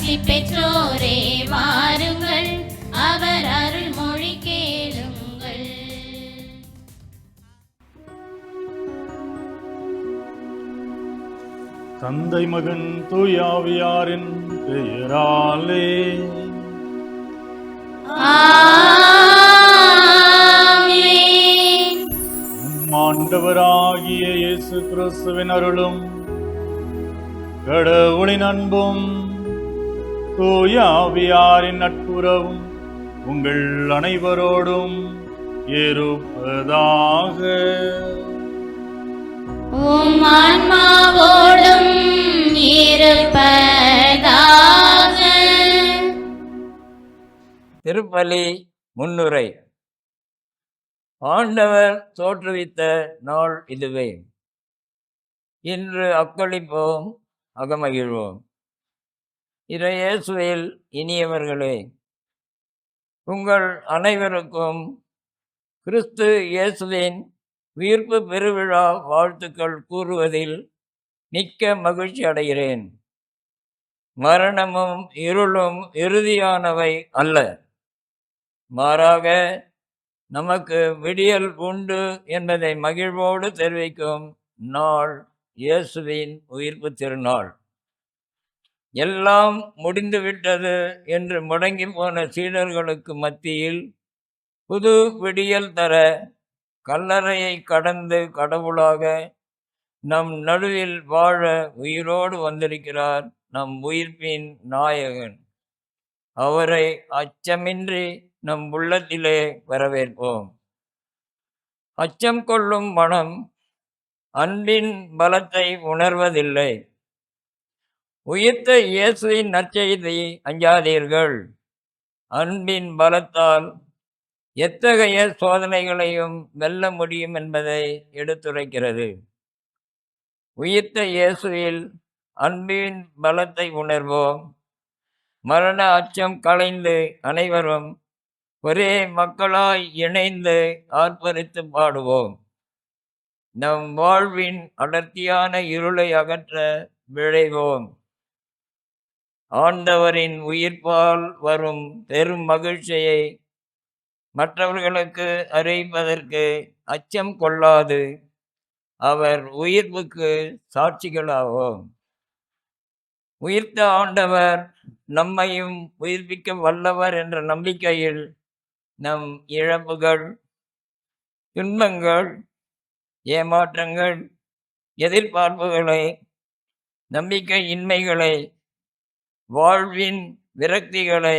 ஆசி பெற்றோரே வாருங்கள், அவர் அருள்மொழி கேளுங்கள். தந்தை மகன் தூயாவியாரின் பெயராலே ஆமென். ஆண்டவராகிய இயேசு கிறிஸ்துவின் அருளும் கடவுளின் அன்பும் தூயாவியாரின் நட்புறவும் உங்கள் அனைவரோடும் இருப்பதாக. உம் ஆன்மாவோடும் இருப்பதாக. திருப்பலி முன்னுரை. ஆண்டவர் தோற்றுவித்த நாள் இதுவே. இன்று அக்களிப்போம், அகமகிழ்வோம். இறையேசுவில் இனியவர்களே, உங்கள் அனைவருக்கும் கிறிஸ்து இயேசுவின் உயிர்ப்பு பெருவிழா வாழ்த்துக்கள் கூறுவதில் மிக்க மகிழ்ச்சி அடைகிறேன். மரணமும் இருளும் இறுதியானவை அல்ல, மாறாக நமக்கு விடியல் உண்டு என்பதை மகிழ்வோடு தெரிவிக்கும் நாள் இயேசுவின் உயிர்ப்பு திருநாள். எல்லாம் முடிந்துவிட்டது என்று முடங்கி போன சீடர்களுக்கு மத்தியில் புது விடியல் தர கல்லறையை கடந்து கடவுளாக நம் நடுவில் வாழ உயிரோடு வந்திருக்கிறார் நம் உயிர்ப்பின் நாயகன். அவரை அச்சமின்றி நம் உள்ளத்திலே வரவேற்போம். அச்சம் கொள்ளும் மனம் அன்பின் பலத்தை உணர்வதில்லை. உயிர்த்த இயேசுவின் நற்செய்தி அஞ்சாதீர்கள், அன்பின் பலத்தால் எத்தகைய சோதனைகளையும் வெல்ல முடியும் என்பதை எடுத்துரைக்கிறது. உயிர்த்த இயேசுவில் அன்பின் பலத்தை உணர்வோம். மரண அச்சம் களைந்து அனைவரும் ஒரே மக்களாய் இணைந்து ஆர்ப்பரித்து பாடுவோம். நம் வாழ்வின் அடர்த்தியான இருளை அகற்ற விழைவோம். ஆண்டவரின் உயிர்ப்பால் வரும் பெரும் மகிழ்ச்சியை மற்றவர்களுக்கு அறிவிப்பதற்கு அச்சம் கொள்ளாது அவர் உயிர்ப்புக்கு சாட்சிகளாவோம். உயிர்த்த ஆண்டவர் நம்மையும் உயிர்ப்பிக்க வல்லவர் என்ற நம்பிக்கையில் நம் இழப்புகள், துன்பங்கள், ஏமாற்றங்கள், எதிர்பார்ப்புகளை, நம்பிக்கையின்மைகளை, வாழ்வின் விரக்திகளை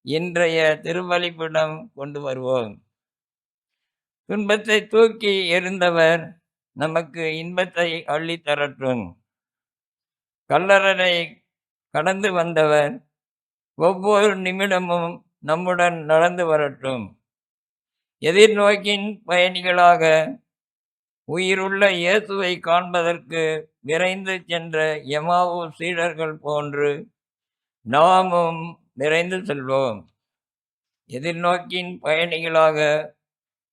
இன்றைய திருவலிப்பிடம் கொண்டு வருவோம். துன்பத்தை தூக்கி எறிந்தவர் நமக்கு இன்பத்தை அள்ளித்தரட்டும். கல்லறை கடந்து வந்தவர் ஒவ்வொரு நிமிடமும் நம்முடன் நடந்து வரட்டும். எதிர்நோக்கின் பயணிகளாக உயிருள்ள இயேசுவை காண்பதற்கு விரைந்து சென்ற எமாவு சீடர்கள் போன்று நாமும் விரைந்து செல்வோம். எதிர்நோக்கின் பயணிகளாக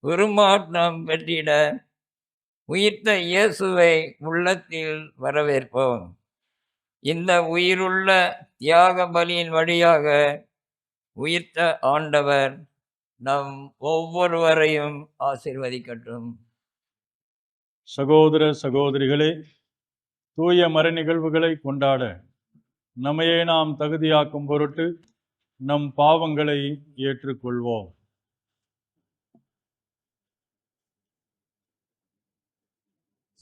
உருமாற்றம் பெற்றிட உயிர்த்த இயேசுவை உள்ளத்தில் வரவேற்போம். இந்த உயிருள்ள தியாக பலியின் வழியாக உயிர்த்த ஆண்டவர் நம் ஒவ்வொருவரையும் ஆசீர்வதிக்கட்டும். சகோதர சகோதரிகளே, தூய மறை நிகழ்வுகளை கொண்டாட நம்மையே நாம் தகுதியாக்கும் பொருட்டு நம் பாவங்களை ஏற்றுக்கொள்வோம்.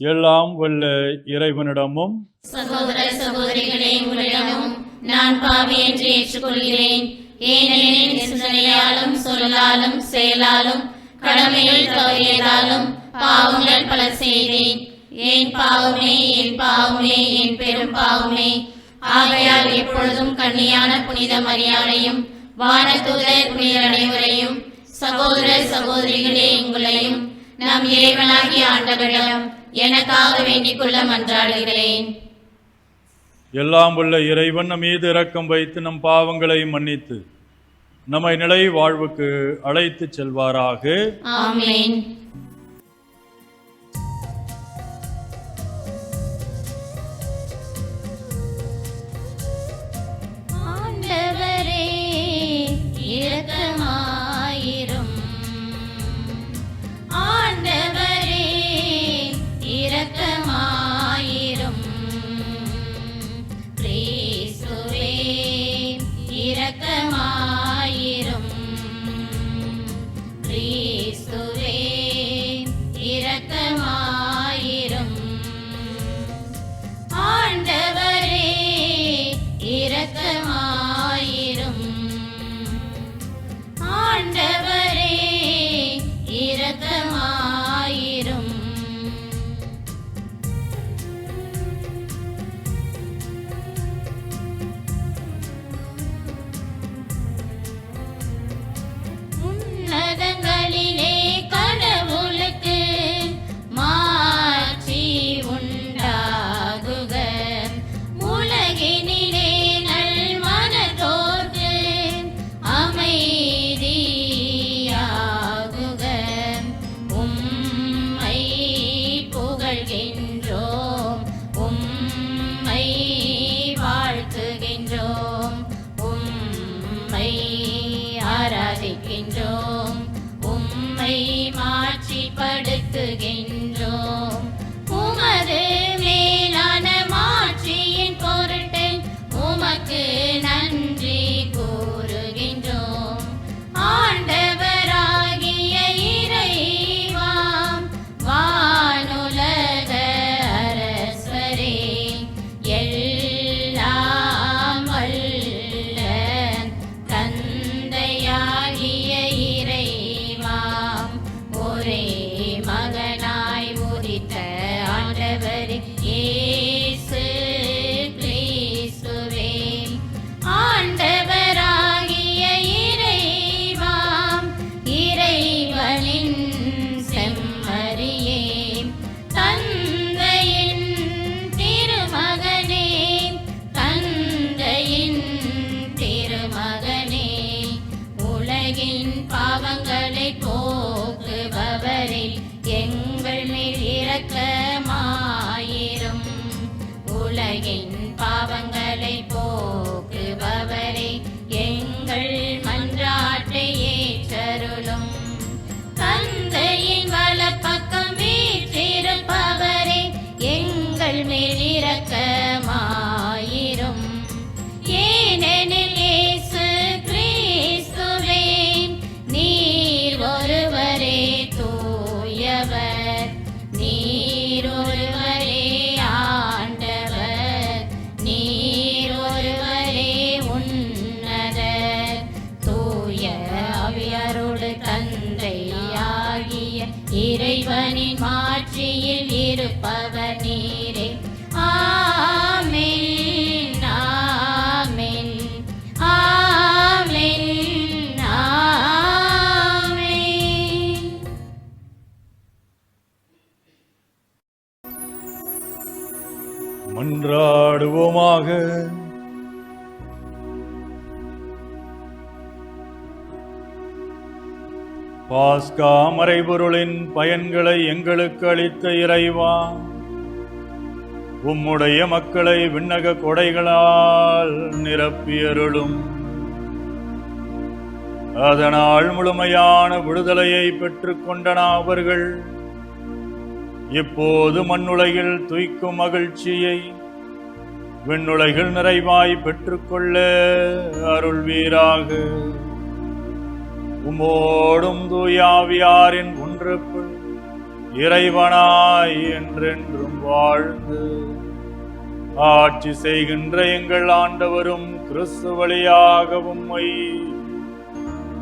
எல்லாம் வல்ல இறைவனிடமும் சகோதர சகோதரிகளே, உங்களிடமும் நான் பாவி என்று ஏற்றுக்கொள்கிறேன். ஏனெனில் சிந்தனையாலும் சொல்லாலும் செயலாலும் கடமையில் தவறியதாலும் பாவங்கள் பல செய்தேன். என் பாவமே, என் பாவமே, என் பெரும் பாவமே. ஆகையால் எப்பொழுதும் கன்னியான புனித மரியாதையும் வானதூதர் புனிதர் அனைவரையும் சகோதர சகோதரிகளே உங்களையும் நம் இறைவனாகிய ஆண்டவரிடம் எனக்காக வேண்டிக் கொள்ள மன்றாடுகிறேன். எல்லாம் உள்ள இறைவன் நம் மீது இரக்கம் வைத்து நம் பாவங்களை மன்னித்து நம்மை நிலை வாழ்வுக்கு அழைத்து செல்வாராக. ஆமென். கூறுகின்றோம். உமது மேலான மாட்சியின் பொருட்டு உமக்கு நன்றி கூறுகின்றோம். ஆண்டவராகிய இறைவா, வானுலக அரசரே, எல்லாம் வல்ல தந்தையாகிய இறைவா, ஒரே மகனாய் உதித்த ஆண்டவர் இயேசு கிறிஸ்துவே, ஆண்டவராகிய இறைவா, இறைவனின் செம்மறியே, தந்தையின் திருமகனே, தந்தையின் திருமகனே, உலகின் பாவங்களை போக்குபவரே, எங்கள் மேல் இரக்கமாயிரும். உலகின் பாவங்களை போக்குபவரே, எங்கள் மன்றாட்டை ஏற்றருளும். தந்தையின் வலப்பக்கம் வீற்றிருப்பவரே, எங்கள் மேல் இரக்கமாயிரும். ஏனெனில் இயேசு கிறிஸ்துவே, நீர் ஒருவரே தூயவர், நீர் ஒருவரே ஆண்டவர், நீர் ஒருவரே உன்னதர், தூய ஆவியாரோடு தந்தையாகிய இறைவனின் மாட்சியில் இருப்பவர் நீரே. ஆமென், ஆமென், ஆமென், ஆமென். மன்றாடுவோமாக. பாஸ்கா மறைபொருளின் பயன்களை எங்களுக்கு அளித்த இறைவா, உம்முடைய மக்களை விண்ணக கொடைகளால் நிரப்பியருளும். அதனால் முழுமையான விடுதலையை பெற்றுக்கொண்டன அவர்கள் இப்போது மண்ணுலகில் துய்க்கும் மகிழ்ச்சியை விண்ணுலகில் நிறைவாய் பெற்றுக்கொள்ள அருள்வீராக. உமோடும் தூயாவியாரின் ஒன்றுக்குள் இறைவனாய் என்றென்றும் வாழ்ந்து ஆட்சி செய்கின்ற எங்கள் ஆண்டவரும் கிறிஸ்து வழியாக உம்மை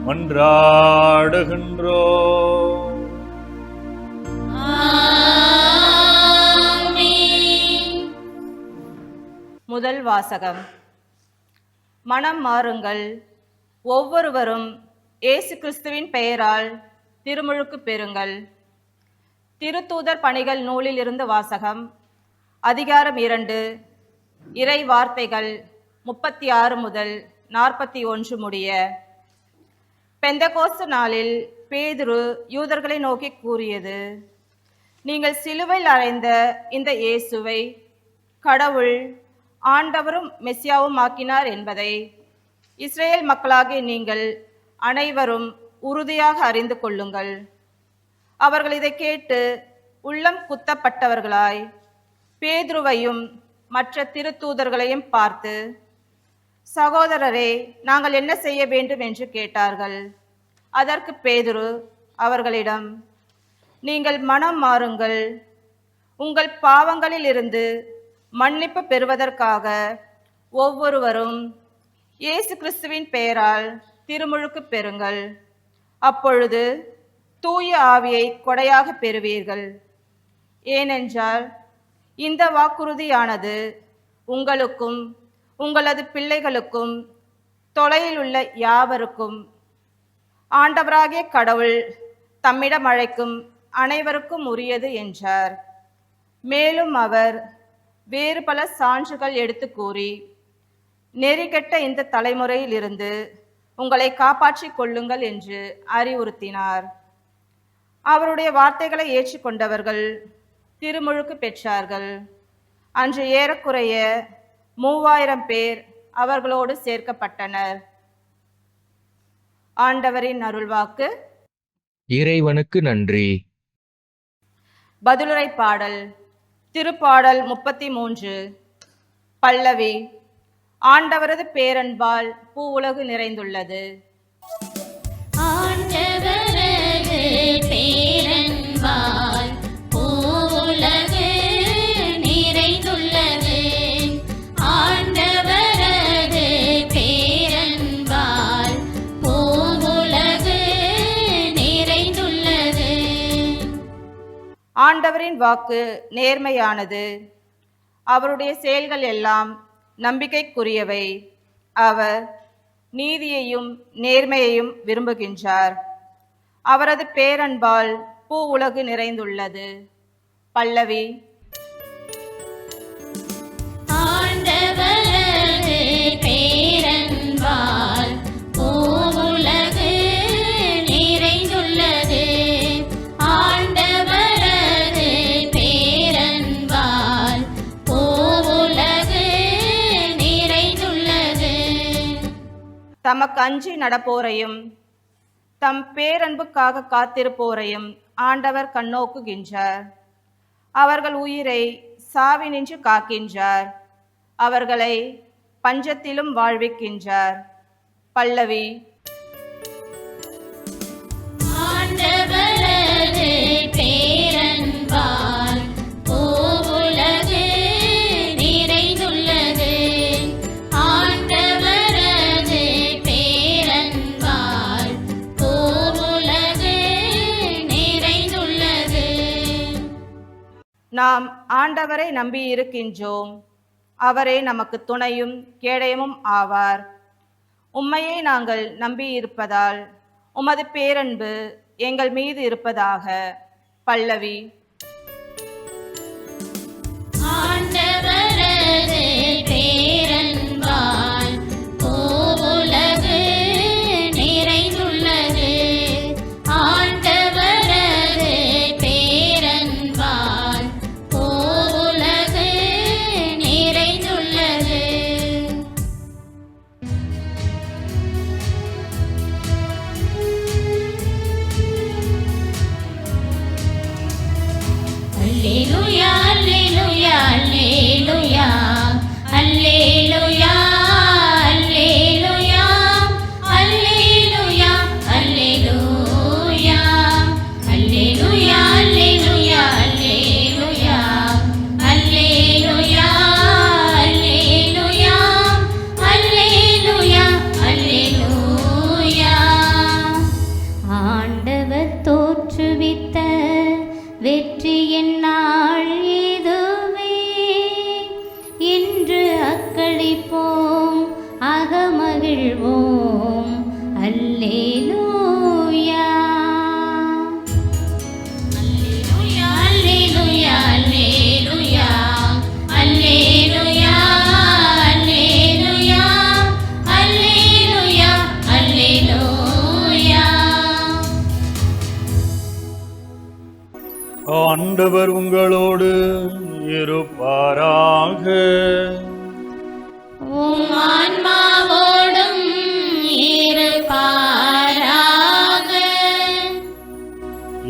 மன்றாடுகின்றோம். முதல் வாசகம். மனம் மாறுங்கள், ஒவ்வொருவரும் இயேசு கிறிஸ்துவின் பெயரால் திருமுழுக்கு பெறுங்கள். திருத்தூதர் பணிகள் நூலில் இருந்து வாசகம். அதிகாரம் 2, இறை வார்த்தைகள் 36 முதல் 41 முடிய. பெந்தகோஸ்து நாளில் பேதுரு யூதர்களை நோக்கி கூறியது: நீங்கள் சிலுவையில் அறைந்த இந்த இயேசுவை கடவுள் ஆண்டவரும் மெசியாவும் ஆக்கினார் என்பதை இஸ்ரேல் மக்களாகிய நீங்கள் அனைவரும் உறுதியாக அறிந்து கொள்ளுங்கள். அவர்கள் இதை கேட்டு உள்ளம் குத்தப்பட்டவர்களாய் பேதுருவையும் மற்ற திருத்தூதர்களையும் பார்த்து, சகோதரரே, நாங்கள் என்ன செய்ய வேண்டும் என்று கேட்டார்கள். அதற்கு பேதுரு அவர்களிடம், நீங்கள் மனம் மாறுங்கள், உங்கள் பாவங்களில் இருந்து மன்னிப்பு பெறுவதற்காக ஒவ்வொருவரும் இயேசு கிறிஸ்துவின் பெயரால் திருமுழுக்கு பெறுங்கள். அப்பொழுது தூய ஆவியை கொடையாக பெறுவீர்கள். ஏனென்றால் இந்த வாக்குறுதியானது உங்களுக்கும் உங்களது பிள்ளைகளுக்கும் தொலையில் உள்ள யாவருக்கும் ஆண்டவராகிய கடவுள் தம்மிடம் அழைக்கும் அனைவருக்கும் உரியது என்றார். மேலும் அவர் வேறு பல சான்றுகள் எடுத்து கூறி, நெறிகெட்ட இந்த தலைமுறையில் இருந்து உங்களை காப்பாற்றிக் கொள்ளுங்கள் என்று அறிவுறுத்தினார். அவருடைய வார்த்தைகளை ஏற்றுக்கொண்டவர்கள் திருமுழுக்கு பெற்றார்கள். அன்று ஏறக்குறைய 3000 பேர் அவர்களோடு சேர்க்கப்பட்டனர். ஆண்டவரின் அருள்வாக்கு. இறைவனுக்கு நன்றி. பதிலுரை பாடல் திருப்பாடல் 33. பல்லவி. ஆண்டவரது பேரன்பால் பூ உலகு நிறைந்துள்ளது. ஆண்டவரது பேரன்பால் பூவுலகு நிறைந்துள்ளது. ஆண்டவரது பேரன்பால் பூவுலகு நிறைந்துள்ளது. ஆண்டவரின் வாக்கு நேர்மையானது, அவருடைய செயல்கள் எல்லாம் நம்பிக்கைக்குரியவை. அவர் நீதியையும் நேர்மையையும் விரும்புகின்றார். அவரது பேரன்பால் பூ உலகு நிறைந்துள்ளது. பல்லவி. ஆண்டவரது பேரன்பால் பூவுலகு நிறைந்துள்ளது. ஆண்டவரது பேரன்பால் பூவுலகு நிறைந்துள்ளது. தமக்கு அஞ்சி நடப்போரையும் தம் பேரன்புக்காக காத்திருப்போரையும் ஆண்டவர் கண்ணோக்குகின்றார். அவர்கள் உயிரை சாவினின்று காக்கின்றார். அவர்களை பஞ்சத்திலும் வாழ்விக்கின்றார். பல்லவி. ஆண்டவரது பேரன்பால் பூவுலகு நிறைந்துள்ளது. ஆண்டவரது பேரன்பால் பூவுலகு நிறைந்துள்ளது. நாம் ஆண்டவரை நம்பியிருக்கின்றோம். அவரே நமக்கு துணையும் கேடயமும் ஆவார். உம்மையே நாங்கள் நம்பியிருப்பதால் உமது பேரன்பு எங்கள் மீது இருப்பதாக. பல்லவி. ஆண்டவரது பேரன்பால் பூவுலகு நிறைந்துள்ளது. ஆண்டவரது பேரன்பால் பூவுலகு நிறைந்துள்ளது. அல்லேலூயா அல்லேலூயா அல்லேலூயா அல்லேலூயா அல்லேலூயா அல்லேலூயா அல்லேலூயா அல்லேலூயா அல்லேலூயா அல்லேலூயா அல்லேலூயா அல்லேலூயா அல்லேலூயா. ஆண்டவர் தோற்றுவித்த வெற்றியின் நாள் இதுவே. இன்று அக்களிப்போம், அகமகிழ்வோம். அல்லேலூயா அல்லேலூயா அல்லேலூயா அல்லேலூயா அல்லேலூயா அல்லேலூயா அல்லேலூயா. ஆண்டவர் உங்களோடு இருப்பாராக. உம் ஆன்மாவோடும் இருப்பாராக.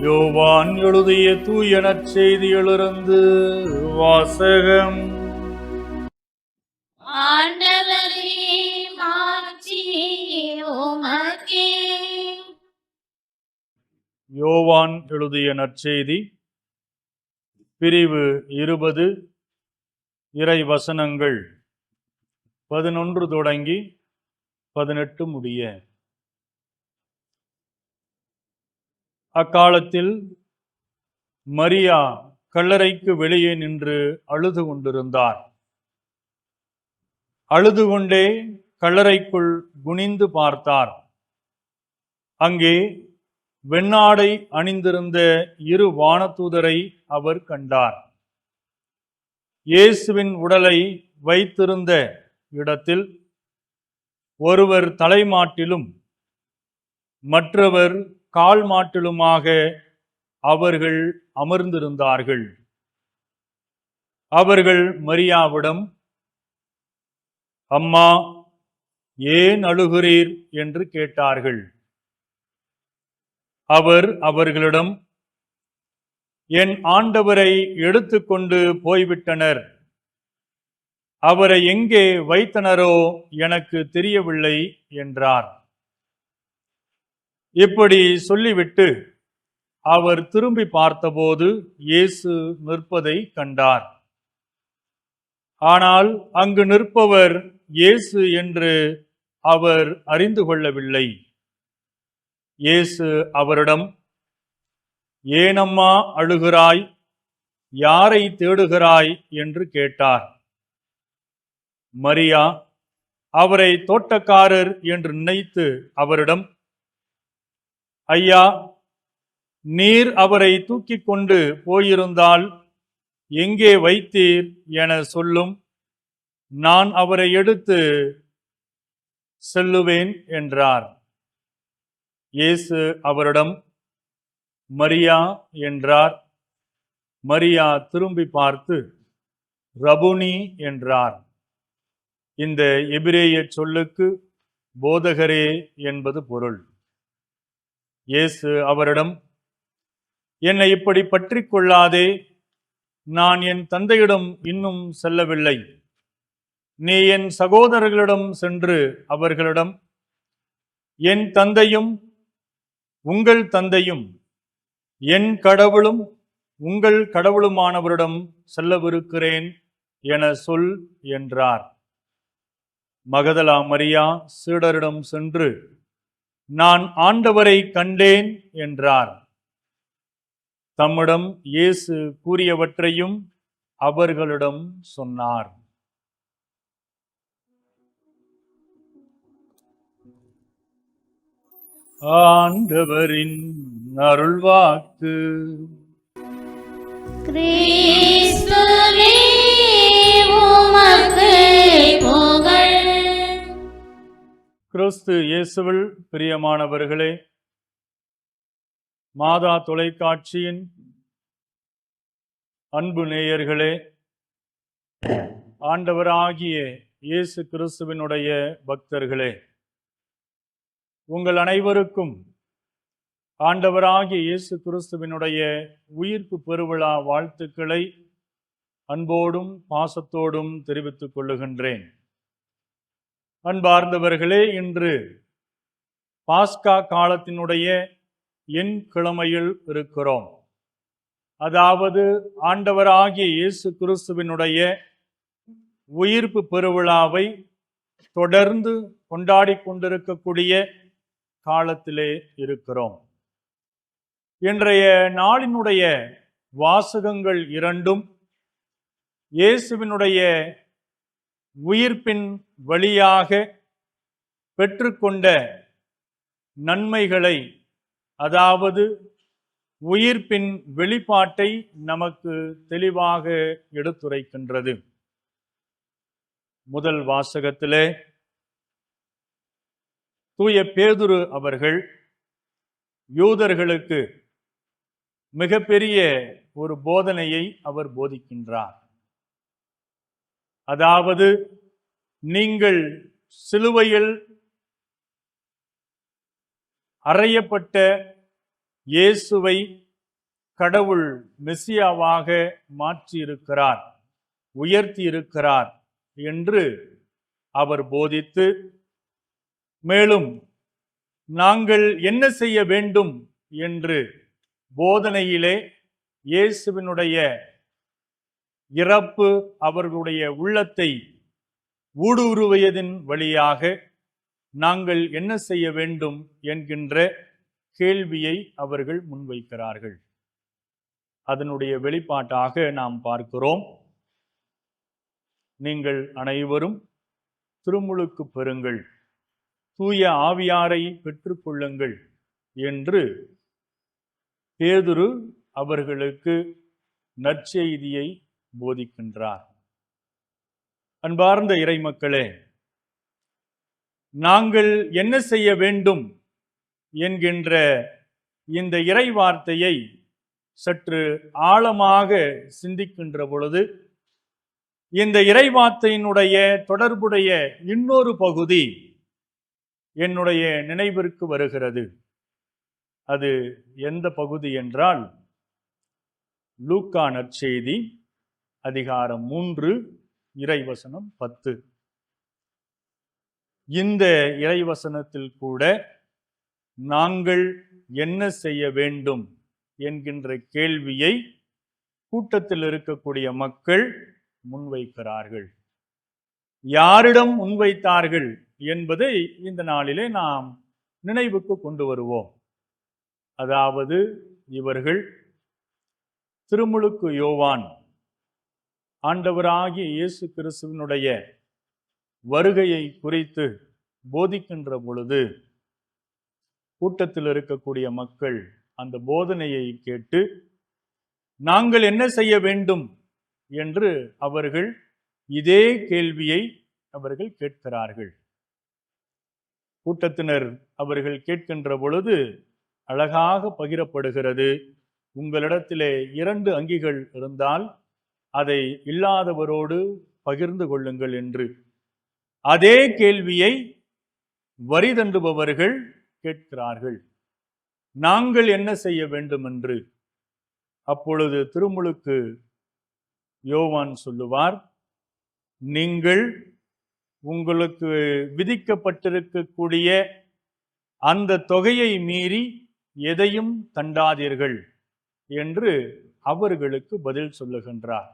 யோவான் எழுதிய தூய நற்செய்தியிலிருந்து வாசகம். ஆண்டவரே மாட்சி உமக்கே. யோவான் எழுதிய நற்செய்தி பிரிவு 20 இறை வசனங்கள் 11 தொடங்கி 18 முடிய. அக்காலத்தில் மரியா கல்லறைக்கு வெளியே நின்று அழுது கொண்டிருந்தார். அழுது கொண்டே கல்லறைக்குள் குனிந்து பார்த்தார். அங்கே வெண்ணாடை அணிந்திருந்த 2 வானதூதரை அவர் கண்டார். இயேசுவின் உடலை வைத்திருந்த இடத்தில் ஒருவர் தலைமாட்டிலும் மற்றவர் கால் மாட்டிலுமாக அவர்கள் அமர்ந்திருந்தார்கள். அவர்கள் மரியாவிடம், அம்மா, ஏன் அழுகிறீர் என்று கேட்டார்கள். அவர் அவர்களிடம், என் ஆண்டவரை எடுத்துக்கொண்டு போய்விட்டனர். அவரை எங்கே வைத்தனரோ எனக்கு தெரியவில்லை என்றார். இப்படி சொல்லிவிட்டு அவர் திரும்பி பார்த்தபோது இயேசு நிற்பதை கண்டார். ஆனால் அங்கு நிற்பவர் இயேசு என்று அவர் அறிந்து கொள்ளவில்லை. இயேசு அவரிடம், ஏனம்மா அழுகிறாய்? யாரை தேடுகிறாய் என்று கேட்டார். மரியா அவரை தோட்டக்காரர் என்று நினைத்து அவரிடம், ஐயா, நீர் அவரை தூக்கி கொண்டு போயிருந்தால் எங்கே வைத்தீர் என சொல்லும், நான் அவரை எடுத்து செல்லுவேன் என்றார். இயேசு அவரிடம், மரியா என்றார். மரியா திரும்பி பார்த்து ரபுனி என்றார். இந்த எபிரேய சொல்லுக்கு போதகரே என்பது பொருள். இயேசு அவரிடம், என்னை இப்படி பற்றி கொள்ளாதே, நான் என் தந்தையிடம் இன்னும் செல்லவில்லை. நீ என் சகோதரர்களிடம் சென்று அவர்களிடம், என் தந்தையும் உங்கள் தந்தையும் என் கடவுளும் உங்கள் கடவுளுமானவரிடம் செல்லவிருக்கிறேன் என சொல் என்றார். மகதலா மரியா சீடரிடம் சென்று, நான் ஆண்டவரை கண்டேன் என்றார். தம்மிடம் இயேசு கூறியவற்றையும் அவர்களிடம் சொன்னார். ஆண்டவரின் அருள்வாக்கு. கிறிஸ்துவே உமக்கு புகழ். கிறிஸ்து இயேசுவில் பிரியமானவர்களே, மாதா தொலைக்காட்சியின் அன்பு நேயர்களே, ஆண்டவராகிய இயேசு கிறிஸ்துவினுடைய பக்தர்களே, உங்கள் அனைவருக்கும் ஆண்டவராகிய இயேசு கிறிஸ்துவினுடைய உயிர்ப்பு பெருவிழா வாழ்த்துக்களை அன்போடும் பாசத்தோடும் தெரிவித்துக் கொள்ளுகின்றேன். அன்பார்ந்தவர்களே, இன்று பாஸ்கா காலத்தினுடைய என் கிழமையில் இருக்கிறோம். அதாவது ஆண்டவராகிய இயேசு கிறிஸ்துவினுடைய உயிர்ப்பு பெருவிழாவை தொடர்ந்து கொண்டாடி கொண்டிருக்கக்கூடிய காலத்திலே இருக்கிறோம். இன்றைய நாளினுடைய வாசகங்கள் இரண்டும் இயேசுவினுடைய உயிர்ப்பின் வழியாக பெற்றுக்கொண்ட நன்மைகளை, அதாவது உயிர்ப்பின் வெளிப்பாட்டை நமக்கு தெளிவாக எடுத்துரைக்கின்றது. முதல் வாசகத்திலே தூய பேதுரு அவர்கள் யூதர்களுக்கு மிகப்பெரிய ஒரு போதனையை அவர் போதிக்கின்றார். அதாவது, நீங்கள் சிலுவையில் அறையப்பட்ட இயேசுவை கடவுள் மெசியாவாக மாற்றியிருக்கிறார், உயர்த்தி இருக்கிறார் என்று அவர் போதித்து, மேலும் நாங்கள் என்ன செய்ய வேண்டும் என்று போதனையிலே இயேசுவினுடைய இறப்பு அவர்களுடைய உள்ளத்தை ஊடுருவியதின் வழியாக நாங்கள் என்ன செய்ய வேண்டும் என்கின்ற கேள்வியை அவர்கள் முன்வைக்கிறார்கள். அதனுடைய வெளிப்பாட்டாக நாம் பார்க்கிறோம், நீங்கள் அனைவரும் திருமுழுக்கு பெறுங்கள், தூய ஆவியாரை பெற்றுக்கொள்ளுங்கள் என்று பேதுரு அவர்களுக்கு நற்செய்தியை போதிக்கின்றார். அன்பார்ந்த இறைமக்களே, நாங்கள் என்ன செய்ய வேண்டும் என்கின்ற இந்த இறை வார்த்தையை சற்று ஆழமாக சிந்திக்கின்ற பொழுது, இந்த இறை வார்த்தையினுடைய தொடர்புடைய இன்னொரு பகுதி என்னுடைய நினைவிற்கு வருகிறது. அது எந்த பகுதி என்றால், லூக்கா நற்செய்தி அதிகாரம் 3 இறைவசனம் 10. இந்த இறைவசனத்தில் கூட நாங்கள் என்ன செய்ய வேண்டும் என்கின்ற கேள்வியை கூட்டத்தில் இருக்கக்கூடிய மக்கள் முன்வைக்கிறார்கள். யாரிடம் முன்வைத்தார்கள் என்பதை இந்த நாளிலே நாம் நினைவுக்கு கொண்டு வருவோம். அதாவது இவர்கள் திருமுழுக்கு யோவான் ஆண்டவராகிய இயேசு கிறிஸ்துவினுடைய வருகையை குறித்து போதிக்கின்ற பொழுது கூட்டத்தில் இருக்கக்கூடிய மக்கள் அந்த போதனையை கேட்டு நாங்கள் என்ன செய்ய வேண்டும் என்று அவர்கள் இதே கேள்வியை அவர்கள் கேட்கிறார்கள். கூட்டத்தினர் அவர்கள் கேட்கின்ற பொழுது அழகாக பகிரப்படுகிறது. உங்களிடத்திலே 2 அங்கிகள் இருந்தால் அதை இல்லாதவரோடு பகிர்ந்து கொள்ளுங்கள் என்று. அதே கேள்வியை வரி தண்டுபவர்கள் கேட்கிறார்கள், நாங்கள் என்ன செய்ய வேண்டும் என்று. அப்பொழுது திருமுழுக்கு யோவான் சொல்லுவார், நீங்கள் உங்களுக்கு விதிக்கப்பட்டிருக்கக்கூடிய அந்த தொகையை மீறி எதையும் தண்டாதீர்கள் என்று அவர்களுக்கு பதில் சொல்லுகின்றார்.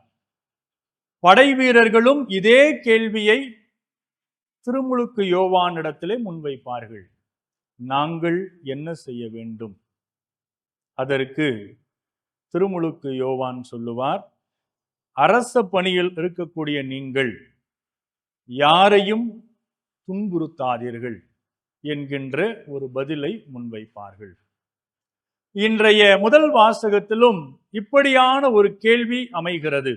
படை வீரர்களும் இதே கேள்வியை திருமுழுக்கு யோவானிடத்திலே முன்வைப்பார்கள், நாங்கள் என்ன செய்ய வேண்டும். அதற்கு திருமுழுக்கு யோவான் சொல்லுவார், அரச பணியில் இருக்கக்கூடிய நீங்கள் யாரையும் துன்புறுத்தாதீர்கள் என்கின்ற ஒரு பதிலை முன்வைப்பார்கள். இன்றைய முதல் வாசகத்திலும் இப்படியான ஒரு கேள்வி அமைகிறது.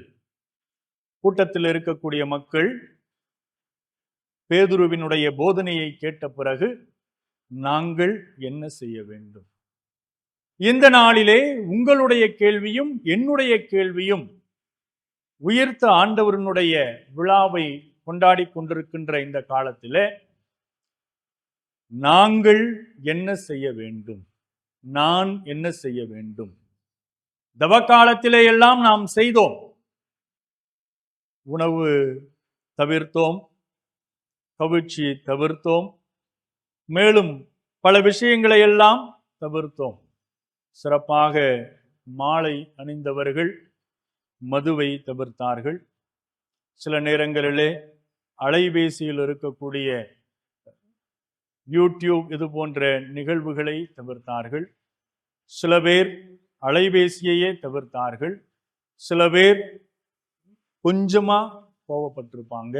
கூட்டத்தில் இருக்கக்கூடிய மக்கள் பேதுருவினுடைய போதனையை கேட்ட பிறகு நாங்கள் என்ன செய்ய வேண்டும். இந்த நாளிலே உங்களுடைய கேள்வியும் என்னுடைய கேள்வியும் உயிர்த்த ஆண்டவரினுடைய விழாவை கொண்டாடி கொண்டிருக்கின்ற இந்த காலத்திலே நாங்கள் என்ன செய்ய வேண்டும், நான் என்ன செய்ய வேண்டும். தவக்காலத்திலே எல்லாம் நாம் செய்தோம். உணவு தவிர்த்தோம், கவிழ்ச்சி தவிர்த்தோம், மேலும் பல விஷயங்களை எல்லாம் தவிர்த்தோம். சிறப்பாக மாலை அணிந்தவர்கள் மதுவை தவிர்த்தார்கள். சில நேரங்களிலே அலைபேசியில் இருக்கக்கூடிய யூடியூப் இது போன்ற நிகழ்வுகளை தவிர்த்தார்கள். சில பேர் அலைபேசியையே தவிர்த்தார்கள். சில பேர் கொஞ்சமா கோபப்பட்டிருப்பாங்க.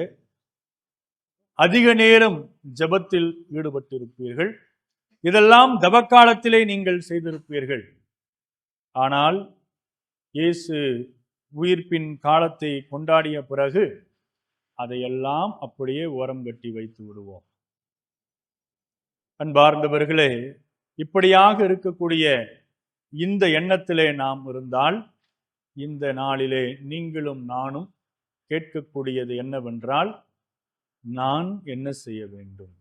அதிக நேரம் ஜெபத்தில் ஈடுபட்டிருப்பீர்கள். இதெல்லாம் தவக்காலத்திலே நீங்கள் செய்திருப்பீர்கள். ஆனால் இயேசு உயிர்ப்பின் காலத்தை கொண்டாடிய பிறகு அதையெல்லாம் அப்படியே ஓரம் கட்டி வைத்து விடுவோம். அன்பார்ந்தவர்களே, இப்படியாக இருக்கக்கூடிய இந்த எண்ணத்திலே நாம் இருந்தால் இந்த நாளிலே நீங்களும் நானும் கேட்கக்கூடியது என்னவென்றால், நான் என்ன செய்ய வேண்டும்.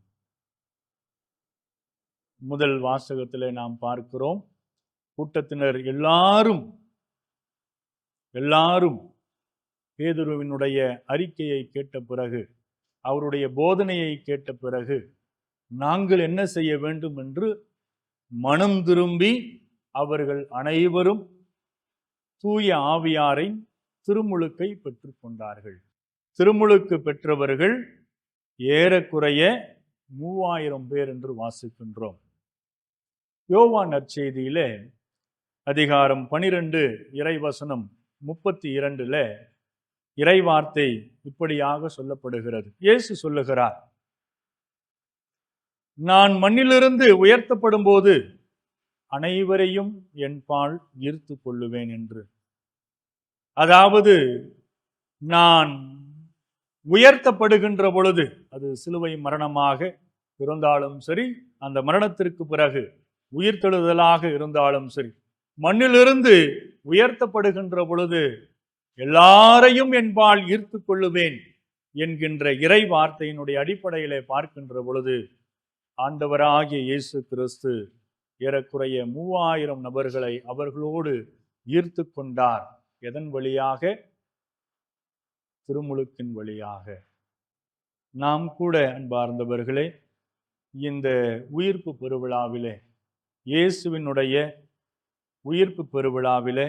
முதல் வாசகத்திலே நாம் பார்க்கிறோம், கூட்டத்தினர் எல்லாரும் பேதுருவினுடைய அறிக்கையை கேட்ட பிறகு, அவருடைய போதனையை கேட்ட பிறகு நாங்கள் என்ன செய்ய வேண்டும் என்று மனம் திரும்பி அவர்கள் அனைவரும் தூய ஆவியாரின் திருமுழுக்கை பெற்றுக் கொண்டார்கள். திருமுழுக்கு பெற்றவர்கள் ஏறக்குறைய 3000 பேர் என்று வாசிக்கின்றோம். யோவான் நற்செய்தியிலே அதிகாரம் 12 இறைவசனம் 32 இறைவார்த்தை இப்படியாக சொல்லப்படுகிறது. இயேசு சொல்லுகிறார், நான் மண்ணிலிருந்து உயர்த்தப்படும் போது அனைவரையும் என்பால் ஈர்த்து கொள்ளுவேன் என்று. அதாவது நான் உயர்த்தப்படுகின்ற பொழுது, அது சிலுவை மரணமாக இருந்தாலும் சரி, அந்த மரணத்திற்கு பிறகு உயிர்த்தெழுதலாக இருந்தாலும் சரி, மண்ணிலிருந்து உயர்த்தப்படுகின்ற பொழுது எல்லாரையும் என்பால் ஈர்த்து கொள்ளுவேன் என்கின்ற இறை வார்த்தையினுடைய அடிப்படையிலே பார்க்கின்ற பொழுது ஆண்டவராகிய இயேசு கிறிஸ்து ஏறக்குறைய 3000 நபர்களை அவர்களோடு ஈர்த்து கொண்டார். எதன் வழியாக? திருமுழுக்கின் வழியாக. நாம் கூட அன்பார்ந்தவர்களே, இந்த உயிர்ப்பு பெருவிழாவிலே, இயேசுவினுடைய உயிர்ப்பு பெருவிழாவிலே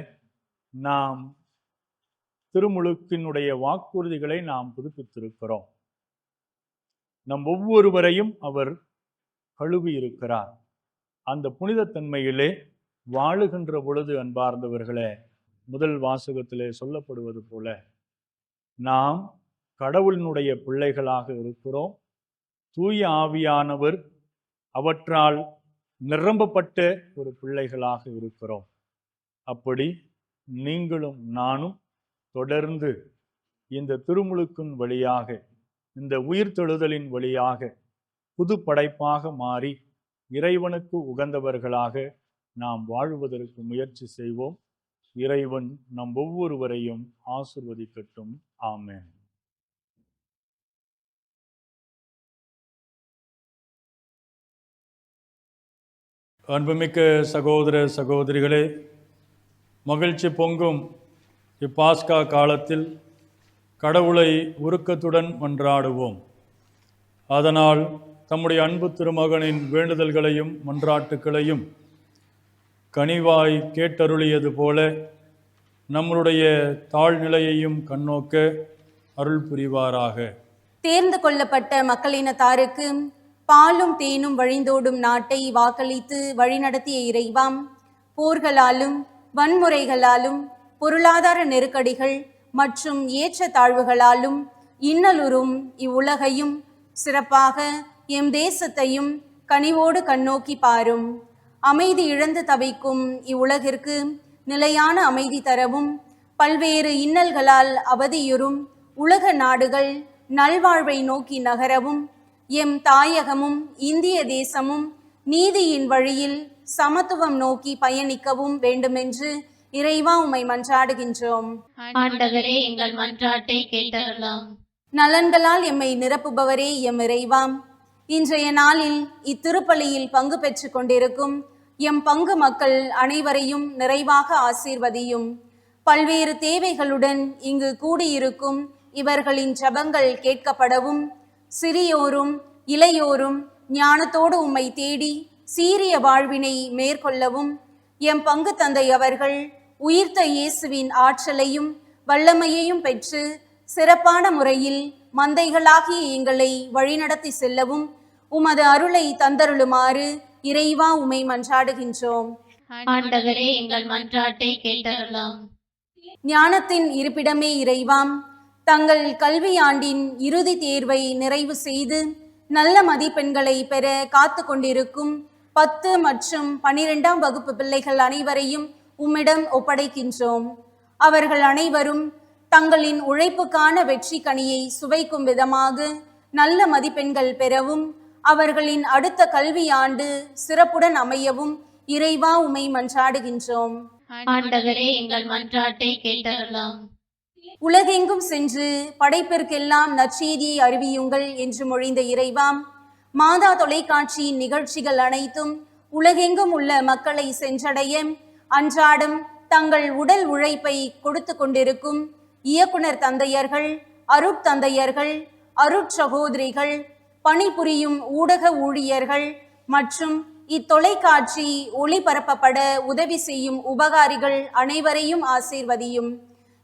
நாம் திருமுழுக்கினுடைய வாக்குறுதிகளை நாம் புதுப்பித்திருக்கிறோம். நம் ஒவ்வொருவரையும் அவர் கழுவி இருக்கிறார். அந்த புனிதத்தன்மையிலே வாழுகின்ற பொழுது அன்பார்ந்தவர்களே, முதல் வாசகத்திலே சொல்லப்படுவது போல நாம் கடவுளினுடைய பிள்ளைகளாக இருக்கிறோம். தூய ஆவியானவர் அவற்றால் நிரம்பப்பட்ட ஒரு பிள்ளைகளாக இருக்கிறோம். அப்படி நீங்களும் நானும் தொடர்ந்து இந்த திருமுழுக்கின் வழியாக, இந்த உயிர்த்தெழுதலின் வழியாக புது படைப்பாக மாறி இறைவனுக்கு உகந்தவர்களாக நாம் வாழ்வதற்கு முயற்சி செய்வோம். இறைவன் நம் ஒவ்வொருவரையும் ஆசிர்வதிக்கட்டும். ஆமென். அன்புமிக்க சகோதர சகோதரிகளே, மகிழ்ச்சி பொங்கும் இப்பாஸ்கா காலத்தில் கடவுளை உருக்கத்துடன் மன்றாடுவோம். அதனால் தம்முடைய அன்பு திருமகனின் வேண்டுதல்களையும் மன்றாட்டுக்களையும் கனிவாய் கேட்டருளியது போல நம்முடைய தாழ்நிலையையும் கண்ணோக்க அருள் புரிவாராக. தேர்ந்து கொள்ளப்பட்ட மக்களினத்தாருக்கு பாலும் தேனும் வழிந்தோடும் நாட்டை வாக்களித்து வழிநடத்திய இறைவாம், போர்களாலும் வன்முறைகளாலும் பொருளாதார நெருக்கடிகள் மற்றும் ஏற்ற தாழ்வுகளாலும் இன்னலுறும் இவ்வுலகையும் சிறப்பாக எம் தேசத்தையும் கனிவோடு கண்ணோக்கி பாரும். அமைதி இழந்து தவிக்கும் இவ்வுலகிற்கு நிலையான அமைதி தரவும், பல்வேறு இன்னல்களால் அவதியுறும் உலக நாடுகள் நல்வாழ்வை நோக்கி நகரவும், எம் தாயகமும் இந்திய தேசமும் நீதியின் வழியில் சமத்துவம் நோக்கி பயணிக்கவும் வேண்டுமென்று இறைவா உம்மை மன்றாடுகின்றோம். ஆண்டவரே, எங்கள் மன்றாட்டை கேட்டருளாம். நலன்களால் எம்மை நிரப்புபவரே எம் இறைவாம், இன்றைய நாளில் இத்திருப்பலியில் பங்கு பெற்று கொண்டிருக்கும் எம் பங்கு மக்கள் அனைவரையும் நிறைவாக ஆசீர்வதியும். பல்வேறு தேவைகளுடன் இங்கு கூடியிருக்கும் இவர்களின் ஜெபங்கள் கேட்கப்படவும், சிறியோரும் இளையோரும் ஞானத்தோடு உம்மை தேடி சீரிய வாழ்வினை மேற்கொள்ளவும், எம் பங்கு தந்தை அவர்கள் உயிர்த்த இயேசுவின் ஆற்றலையும் வல்லமையையும் பெற்று சிறப்பான முறையில் மந்தைகளாகிய எங்களை வழிநடத்தி செல்லவும் உமது அருளை தந்தருளுமாறு இறைவா உம்மை மன்றாடுகின்றோம். ஆண்டவரே, எங்கள் மன்றாட்டை கேட்டருளாம். ஞானத்தின் இருப்பிடமே இறைவாம், தங்கள் கல்வியாண்டின் இறுதி தேர்வை நிறைவு செய்து நல்ல மதிப்பெண்களை பெற காத்து கொண்டிருக்கும் 10 மற்றும் 12ஆம் வகுப்பு பிள்ளைகள் அனைவரையும் உம்மிடம் ஒப்படைக்கின்றோம். அவர்கள் அனைவரும் தங்களின் உழைப்புக்கான வெற்றி கனியை சுவைக்கும் விதமாக நல்ல மதிப்பெண்கள் பெறவும், அவர்களின் அடுத்த கல்வியாண்டு சிறப்புடன் அமையவும் இறைவா உம்மை மன்றாடுகின்றோம். ஆண்டவரே, எங்கள் மன்றாட்டை கேட்டருளாம். உலகெங்கும் சென்று படைப்பிற்கெல்லாம் நற்செய்தியை அறிவியுங்கள் என்று மொழிந்த இறைவாம், மாதா தொலைக்காட்சியின் நிகழ்ச்சிகள் அனைத்தும் உலகெங்கும் உள்ள மக்களை சென்றடைய அன்றாடம் தங்கள் உடல் உழைப்பை கொடுத்து கொண்டிருக்கும் இயக்குனர் தந்தையர்கள், அருட்தந்தையர்கள், அருட்சகோதரிகள், பணிபுரியும் ஊடக ஊழியர்கள் மற்றும் இத்தொலைக்காட்சி ஒளிபரப்பப்பட உதவி செய்யும் உபகாரிகள் அனைவரையும் ஆசீர்வதியும்.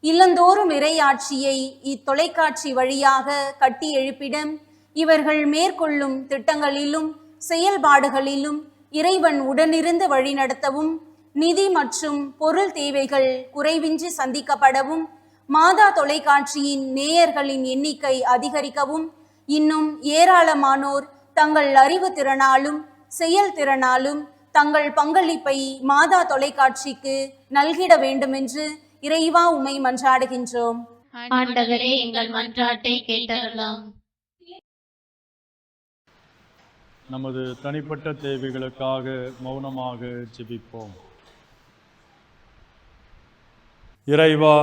இல்லந்தோறும் இறையாட்சியை இத்தொலைக்காட்சி வழியாக கட்டி எழுப்பிட இவர்கள் மேற்கொள்ளும் திட்டங்களிலும் செயல்பாடுகளிலும் இறைவன் உடனிருந்து வழிநடத்தவும், நிதி மற்றும் பொருள் தேவைகள் குறைவின்றி சந்திக்கப்படவும், மாதா தொலைக்காட்சியின் நேயர்களின் எண்ணிக்கை அதிகரிக்கவும், இன்னும் ஏராளமானோர் தங்கள் அறிவு திறனாலும் செயல்திறனாலும் தங்கள் பங்களிப்பை மாதா தொலைக்காட்சிக்கு நல்கிட வேண்டுமென்று இறைவா உம்மை மன்றாடுகின்றோம். ஆண்டவரே, எங்கள் மன்றாட்டை கேட்டருளாம். நமது தனிப்பட்ட தேவைகளுக்காக மௌனமாக ஜெபிப்போம். இறைவா,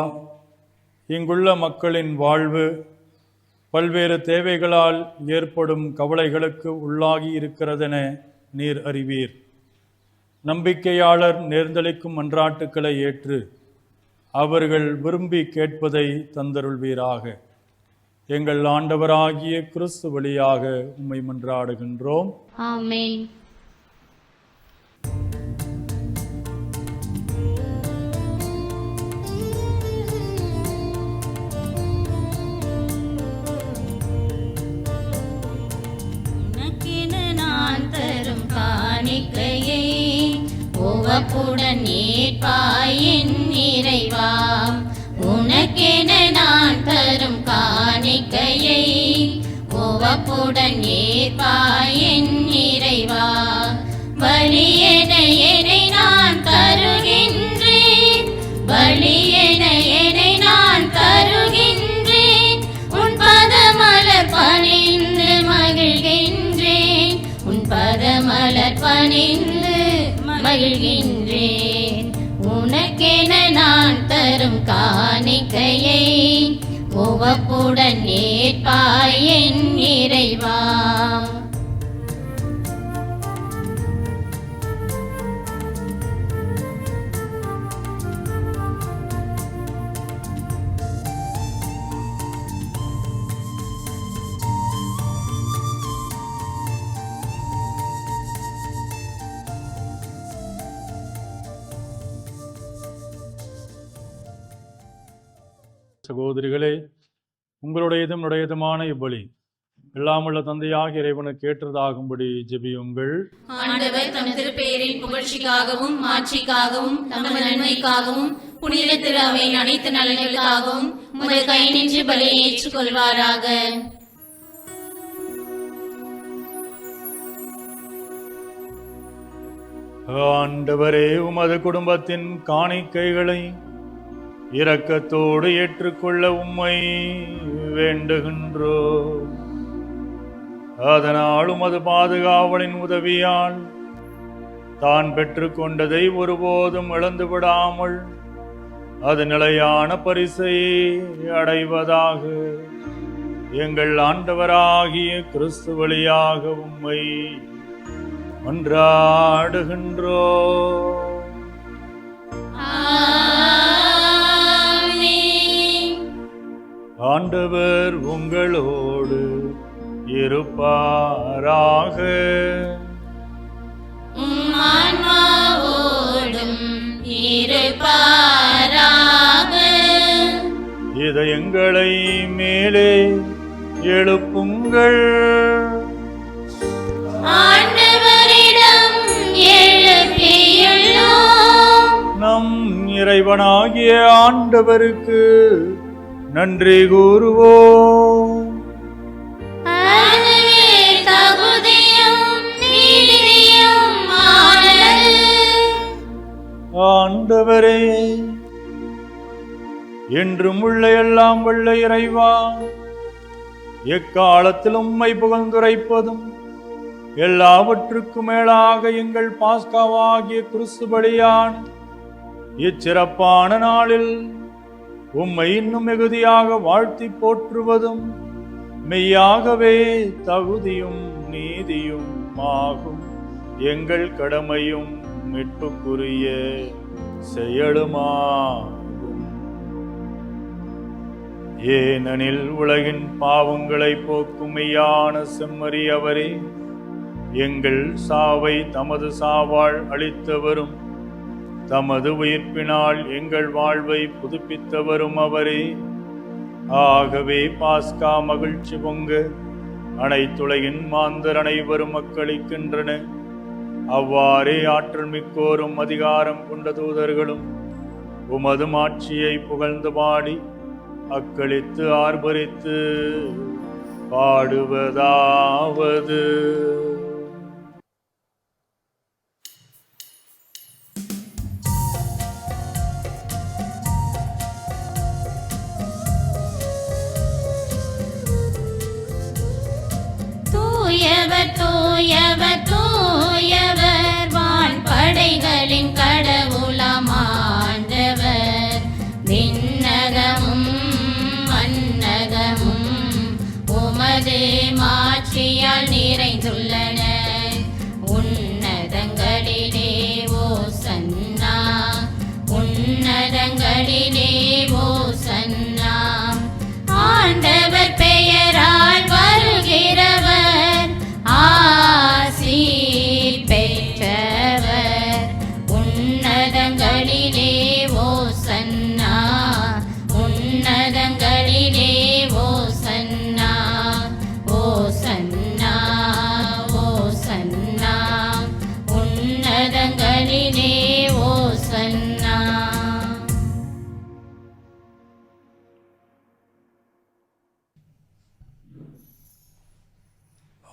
இங்குள்ள மக்களின் வாழ்வு பல்வேறு தேவைகளால் ஏற்படும் கவலைகளுக்கு உள்ளாகி இருக்கிறதென நீர் அறிவீர். நம்பிக்கையாளர் நேர்ந்தளிக்கும் மன்றாட்டுக்களை ஏற்று அவர்கள் விரும்பி கேட்பதை தந்தருள்வீராக. எங்கள் ஆண்டவராகிய கிறிஸ்து வழியாக உம்மை மன்றாடுகின்றோம். ஆமென். நான் தரும் காணிக்கையை உவப்புடன் ஏற்பாய் என் இறைவா. உனக்கென நான் தரும் காணிக்கையை உவப்புடன் ஏற்பாய் என் இறைவா. பலியென என்னை நான் தருகின்றேன், பலியென என்னை நான் தருகின்றேன். உன் பதமலர் பணிந்து மகிழ்கின்றேன், உன் பதமலர் பணிந்து மகிழ்கின்றேன். உனக்கென நான் தரும் காணிக்கையை உவப்புடன் ஏற்பாய் என் இறைவா. சகோதரிகளே, உங்களுடையதும் உடையதுமான இவ்வழி எல்லாமுள்ள தந்தையாக இறைவனுக்கு ஏற்றதாகும்படி ஜெபியுங்கள். ஆண்டவர் தம் திருப்பெயரின் புகழ்ச்சிக்காகவும் மாட்சிக்காகவும் தமது நன்மைக்காகவும் புனித திரு அவையின் அனைத்து நலன்களுக்காகவும் உமது கை நின்று பலியை ஏற்றுக்கொள்வாராக. ஆண்டவரே, உமது குடும்பத்தின் காணிக்கைகளை இரக்கத்தோடு ஏற்றுக்கொள்ள உம்மை வேண்டுகின்றோம். அதனால் உமது பாதுகாவலின் உதவியால் தான் பெற்றுக்கொண்டதை ஒருபோதும் இழந்து விடாமல் அது நிலையான பரிசை அடைவதாக எங்கள் ஆண்டவராகிய கிறிஸ்து வழியாக உம்மை மன்றாடுகின்றோம். ஆண்டவர் உங்களோடு இருப்பாராக. ஆன்மாவோடும் இருப்பாராக. இதயங்களை மேலே எழுப்புங்கள். ஆண்டவரிடம் எழுப்பியுள்ளோம். நம் இறைவனாகிய ஆண்டவருக்கு நன்றி கூறுவோம். அதுவே தகுதியும் நீதியும் ஆனது. ஆண்டவரே, என்றும் உள்ள எல்லாம் வல்ல இறைவா, எக்காலத்தில் உம்மை புகழ்ந்துரைப்பதும் எல்லாவற்றுக்கும் மேலாக எங்கள் பாஸ்காவாகிய கிறிஸ்து பலியான இச்சிறப்பான நாளில் உம்மை இன்னும் மிகுதியாக வாழ்த்தி போற்றுவதும் மெய்யாகவே தகுதியும் நீதியும் ஆகும். எங்கள் கடமையும் மீட்புக்குரிய செயலுமாகும். ஏனெனில் உலகின் பாவங்களை போக்கும் மெய்யான செம்மறி அவரே, எங்கள் சாவை தமது சாவால் அளித்தவரும் தமது உயிர்ப்பினால் எங்கள் வாழ்வை புதுப்பித்தவரும் அவரே. ஆகவே பாஸ்கா மகிழ்ச்சி பொங்க அனைத்துலகின் மாந்தர் அனைவரும் மக்களிக்கின்றன. அவ்வாறே ஆற்றல் மிக்கோரும் அதிகாரம் கொண்ட தூதர்களும் உமது மாட்சியை புகழ்ந்து பாடி அக்களித்து ஆர்ப்பரித்து பாடுவதாவது: தூயவர் தூயவர் தூயவர், வான்படைகளின் கடவுளாம் ஆண்டவர். விண்ணகமும் மண்ணகமும் உமது மாட்சியால் நிறைந்துள்ளன. உன்னதங்களிலே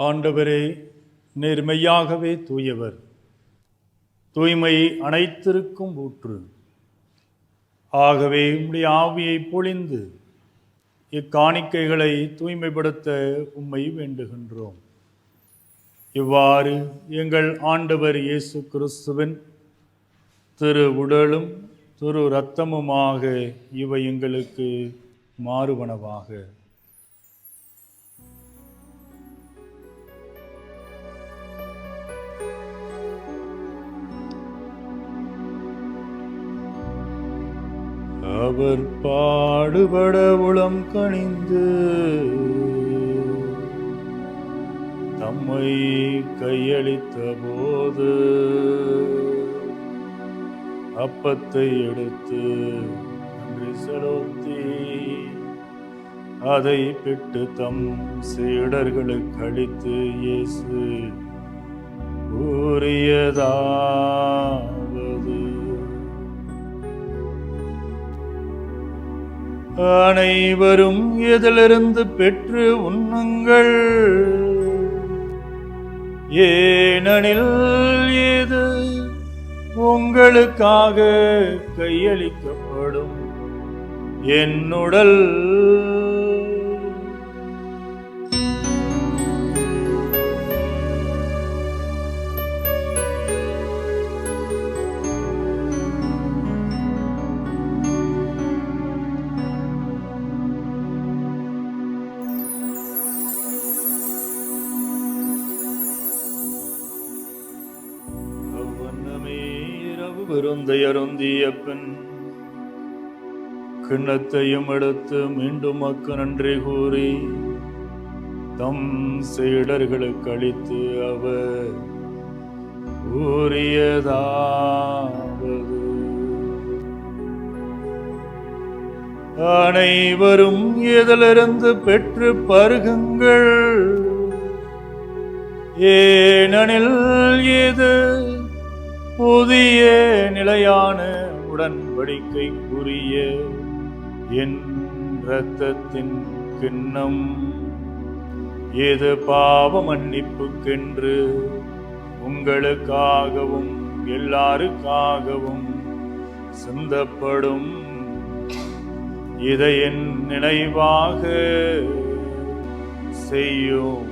ஆண்டவரே, நீர் மெய்யாகவே தூயவர், தூய்மை அனைத்திற்கும் ஊற்று. ஆகவே உம்முடைய ஆவியை பொழிந்து இக்காணிக்கைகளை தூய்மைப்படுத்த உம்மை வேண்டுகின்றோம். இவ்வாறு எங்கள் ஆண்டவர் இயேசு கிறிஸ்துவின் திரு உடலும் திரு இரத்தமுமாக இவை எங்களுக்கு மாறுவனவாக. அவர் பாடுபட உளம் கனிந்து தம்மை கையளித்த போது அப்பத்தை எடுத்து நன்றி செலுத்தி அதை பிட்டு தம் சீடர்களுக்கு அளித்து இயேசு கூறியதாவது: அனைவரும் இதிலிருந்து பெற்று உண்ணுங்கள், ஏனெனில் இது உங்களுக்காக கையளிக்கப்படும் என் உடல். விருந்தை அருந்திய பின் கிண்ணத்தையும் எடுத்து மீண்டும் மக்கு நன்றி கூறி தம் சீடர்களுக்கு அளித்து அவர் கூறியதாவது: அனைவரும் இதிலிருந்து பெற்று பருகுங்கள், ஏனெனில் இது புதிய நிலையான உடன்படிக்கைக்குரிய என் இரத்தத்தின் கிண்ணம். இது பாவ மன்னிப்புக்கென்று உங்களுக்காகவும் எல்லாருக்காகவும் சிந்தப்படும். இதை என் நினைவாக செய்யும்.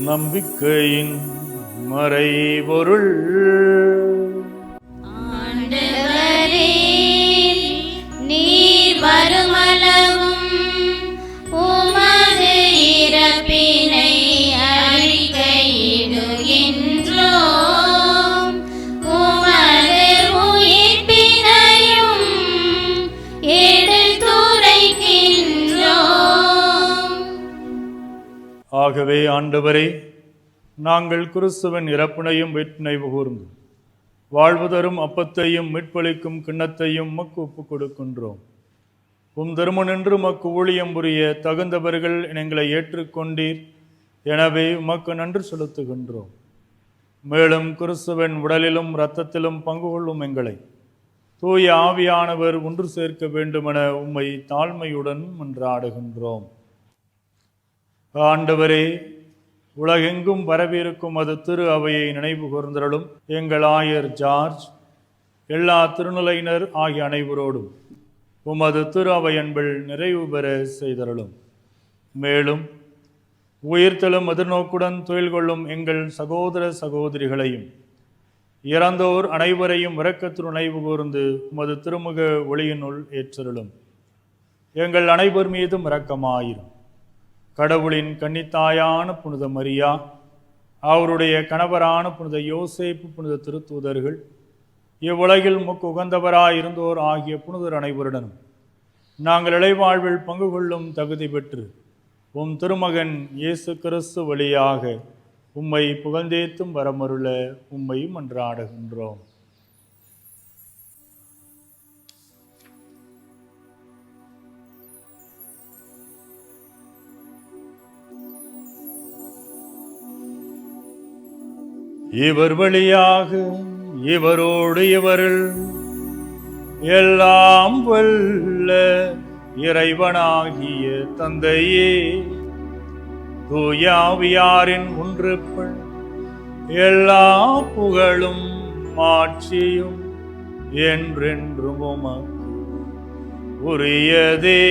நம்பிக்கையின் மறைபொருள். ஆண்டவரே, நீர் வருமளவும் உமது இறப்பினை அறிக்கையிடுகின்றோம், உமது உயிர்ப்பினையும் எடுத்துரைக்கின்றோம். ஆகவே ஆண்டவரே, நாங்கள் கிறிஸ்துவின் இறப்பினையும் மீட்பினையும் கூர்ந்து வாழ்வு தரும் அப்பத்தையும் மீட்பளிக்கும் கிண்ணத்தையும் மக்கு ஒப்புக் கொடுக்கின்றோம். திருமணின்று மக்கு ஊழியம் புரிய தகுந்தவர்கள் எங்களை ஏற்றுக்கொண்டீர், எனவே உமக்கு நன்றி செலுத்துகின்றோம். மேலும் கிறிஸ்துவின் உடலிலும் இரத்தத்திலும் பங்கு கொள்ளும் எங்களை தூய ஆவியானவர் ஒன்று சேர்க்க வேண்டுமென உம்மை தாழ்மையுடன் மன்றாடுகின்றோம். ஆண்டவரே, உலகெங்கும் பரவியிருக்கும் அது திரு அவையை நினைவு கூர்ந்தருளும். எங்கள் ஆயர் ஜார்ஜ், எல்லா திருநிலையினர் ஆகிய அனைவரோடும் உமது திரு அவை அன்பில் நிறைவு பெற செய்தருளும். மேலும் உயிர்த்தெழும் எதிர்நோக்குடன் தொழில் கொள்ளும் எங்கள் சகோதர சகோதரிகளையும் இறந்தோர் அனைவரையும் இரக்கத்தின் நினைவு கூர்ந்து உமது திருமுக ஒளியினுள் ஏற்றருளும். எங்கள் அனைவர் மீதும் இரக்கமாயிரும். கடவுளின் கன்னித்தாயான புனித மரியா, அவருடைய கணவரான புனித யோசேப்பு, புனித திருத்தூதர்கள், இவ்வுலகில் உமக்கு உகந்தவராயிருந்தோர் ஆகிய புனிதர் அனைவருடனும் நாங்கள் இளைவாழ்வில் பங்கு கொள்ளும் தகுதி பெற்று உம் திருமகன் இயேசு கிறிஸ்து வழியாக உம்மை புகழ்ந்தேத்தும் வரமருள உம்மை மன்றாடுகின்றோம். இவர் வழியாக இவரோடு இவரில் எல்லாம் வல்ல இறைவனாகிய தந்தையே, தூயாவியாரின் ஒன்றுக்குள் எல்லா புகழும் மாட்சியும் என்றென்றும் உமக்கு உரியதே.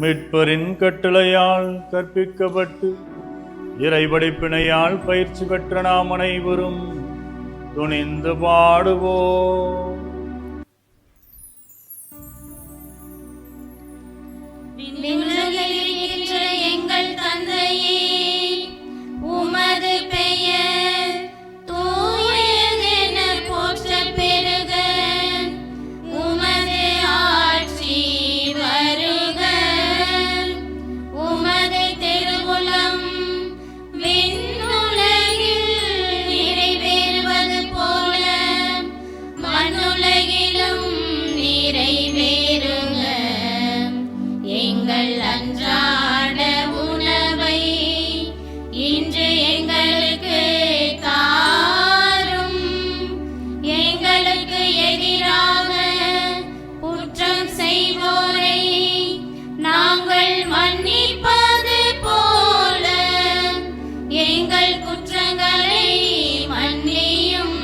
மீட்பரின் கட்டளையால் கற்பிக்கப்பட்டு இறைபடிப்பினையால் பயிற்சி பெற்ற நாம் அனைவரும் துணிந்து பாடுவோம். விண்ணுலகில் இருக்கின்ற எங்கள் தந்தையே, உமது பெயர் தூயதென போற்றப் பெறுக. உமது ஆட்சி வருக. உமது திருவுளம் விண்ணுலகில் நிறைவேறுவது போல மண்ணுலகிலும் நிறைவேறுக. எங்கள் அன்றாட உணவை இன்று எங்களுக்கு தாரும். எங்களுக்கு எதிராக குற்றம் செய்வோரை நாங்கள் மன்னிப்பது போல எங்கள் குற்றங்களை மன்னியும்.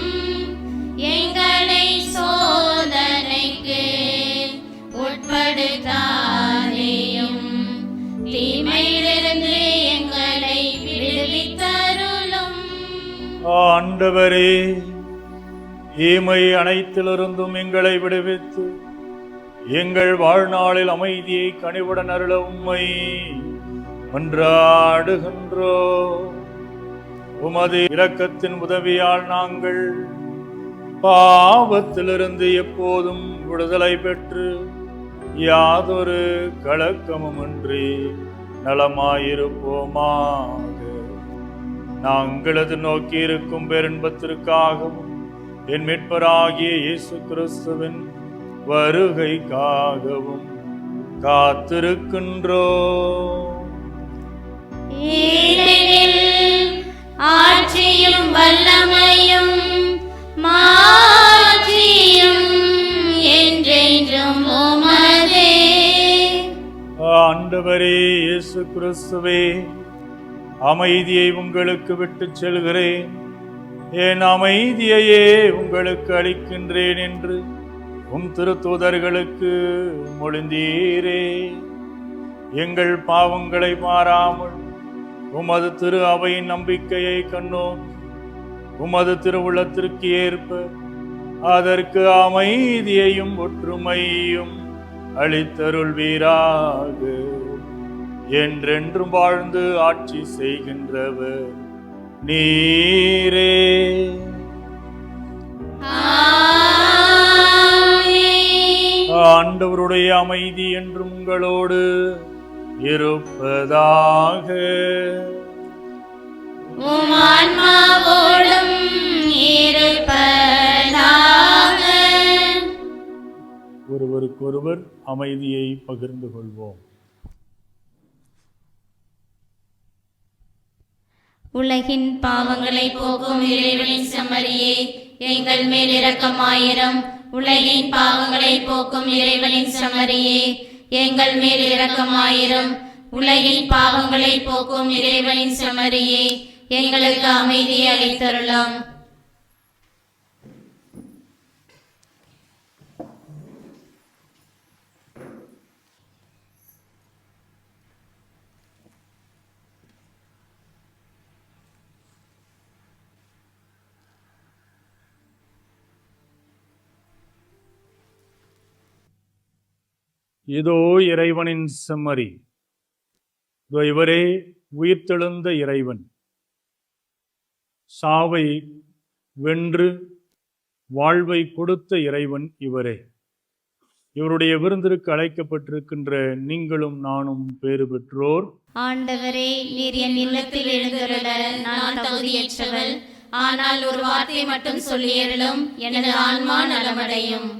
எங்களை சோதனைக்கு உட்படுத்தாதேயும், தீமையிலிருந்து எங்களை விடுவித்தருளும். ஆண்டவரே, தீமை அனைத்திலிருந்தும் எங்களை விடுவித்து எங்கள் வாழ்நாளில் அமைதியை கனிவுடன் அருள உம்மை மன்றாடுகின்றோ. உமது இரக்கத்தின் உதவியால் நாங்கள் பாவத்திலிருந்து எப்போதும் விடுதலை பெற்று யாதொரு கலக்கமுமின்றி நலமாயிருப்போமாக. நாங்களது நோக்கி இருக்கும் பேரின்பத்திற்காகவும் என் மீட்பராகிய இயேசு கிறிஸ்துவின் வருகைக்காகவும் காத்திருக்கின்றோ. ஏனெனில் ஆட்சியும் வல்லமையும் மாட்சியும் என்றென்றும் உமதே. ஆண்டவரே இயேசு கிறிஸ்துவே, அமைதியை உங்களுக்கு விட்டுச் செல்கிறேன், என் அமைதியையே உங்களுக்கு அளிக்கின்றேன் என்று உம் திருத்தூதர்களுக்கு மொழிந்தீரே. எங்கள் பாவங்களை மாறாமல் உமது திரு அவையின் நம்பிக்கையை கண்ணோக்கி உமது திருவுள்ளத்திற்கு ஏற்ப அதற்கு அமைதியையும் ஒற்றுமையும் அளித்தருள்வீராக. என்றென்றும் வாழ்ந்து ஆட்சி செய்கின்றவர் நீரே. ஆண்டவருடைய அமைதி என்றும் உங்களோடு இருப்பதாக. உம் ஆன்மாவோடும் இருப்பதாக. ஒருவருக்கொருவர் அமைதியை பகிர்ந்து கொள்வோம். உலகின் பாவங்களை போக்கும் இறைவனின் செம்மறியே, எங்கள் மேல் இரக்கமாயிரம். உலகின் பாவங்களை போக்கும் இறைவனின் செம்மறியே, எங்கள் மேல் இரக்கமாயிரம். உலகின் பாவங்களை போக்கும் இறைவனின் செம்மறியே, எங்களுக்கு அமைதியை அளித்தருளாம். இதோ இறைவனின் செம்மறி, இதோ இவரே உயிர்த்தெழுந்த இறைவன். சாவை வென்று வாழ்வை கொடுத்த இறைவன் இவரே. இவருடைய விருந்திற்கு அழைக்கப்பட்டிருக்கின்ற நீங்களும் நானும் பேறு பெற்றோர். ஆண்டவரே, நீர் என் இல்லத்தில் எழுந்தருள நான் தகுதியற்றவள். ஆனால் ஒரு வார்த்தை மட்டும் சொல்லியருளும், எனது ஆன்மா நலமடையும்.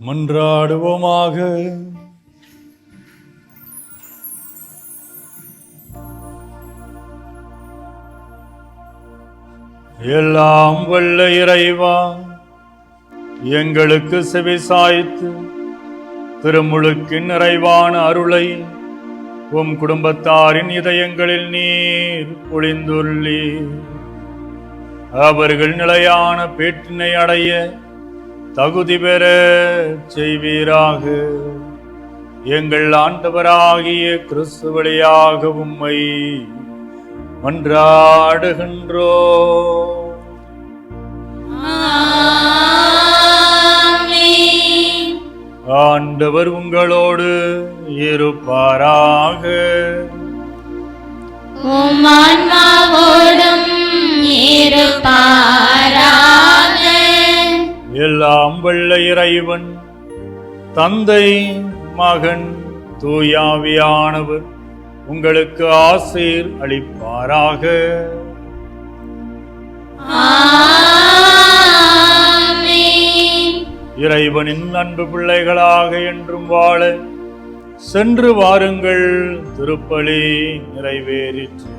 மன்றாடுவோமாக. எல்லாம் வல்ல இறைவா, எங்களுக்கு செவிசாய்த்து திருமுழுக்கின் நிறைவான அருளை உம் குடும்பத்தாரின் இதயங்களில் நீர் பொழிந்துள்ளீர். அவர்கள் நிலையான பேற்றினை அடைய தகுதி பெற செய்வீராக. எங்கள் ஆண்டவராகிய கிறிஸ்து வழியாக உம்மை மன்றாடுகின்றோம். ஆண்டவர் உங்களோடு இருப்பாராக. உம் ஆன்மாவோடும் இருப்பாராக. எல்லாம் வல்ல இறைவன் தந்தை, மகன், தூயாவியானவர் உங்களுக்கு ஆசீர் அளிப்பாராக. இறைவனின் அன்பு பிள்ளைகளாக என்றும் வாழ சென்று வாருங்கள். திருப்பலி நிறைவேறிற்று.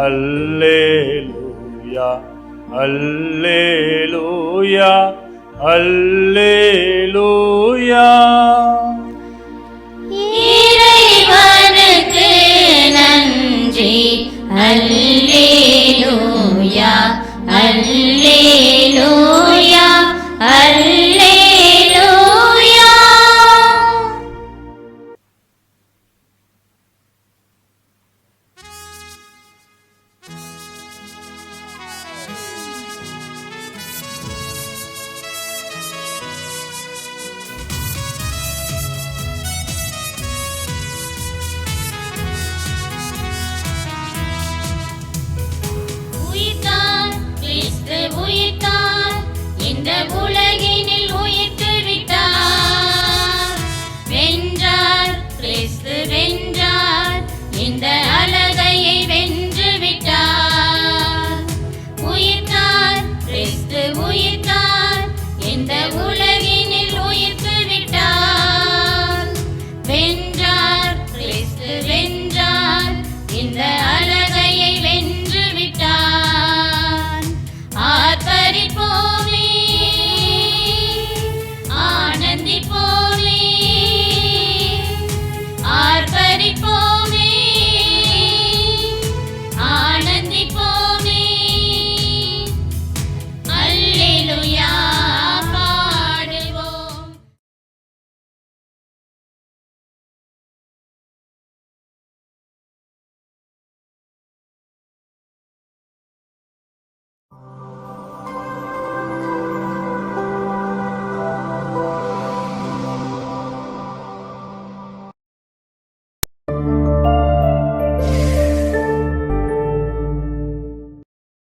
அல்லேலூயா, அல்லேலூயா, அல்லேலூயா. இறைவன்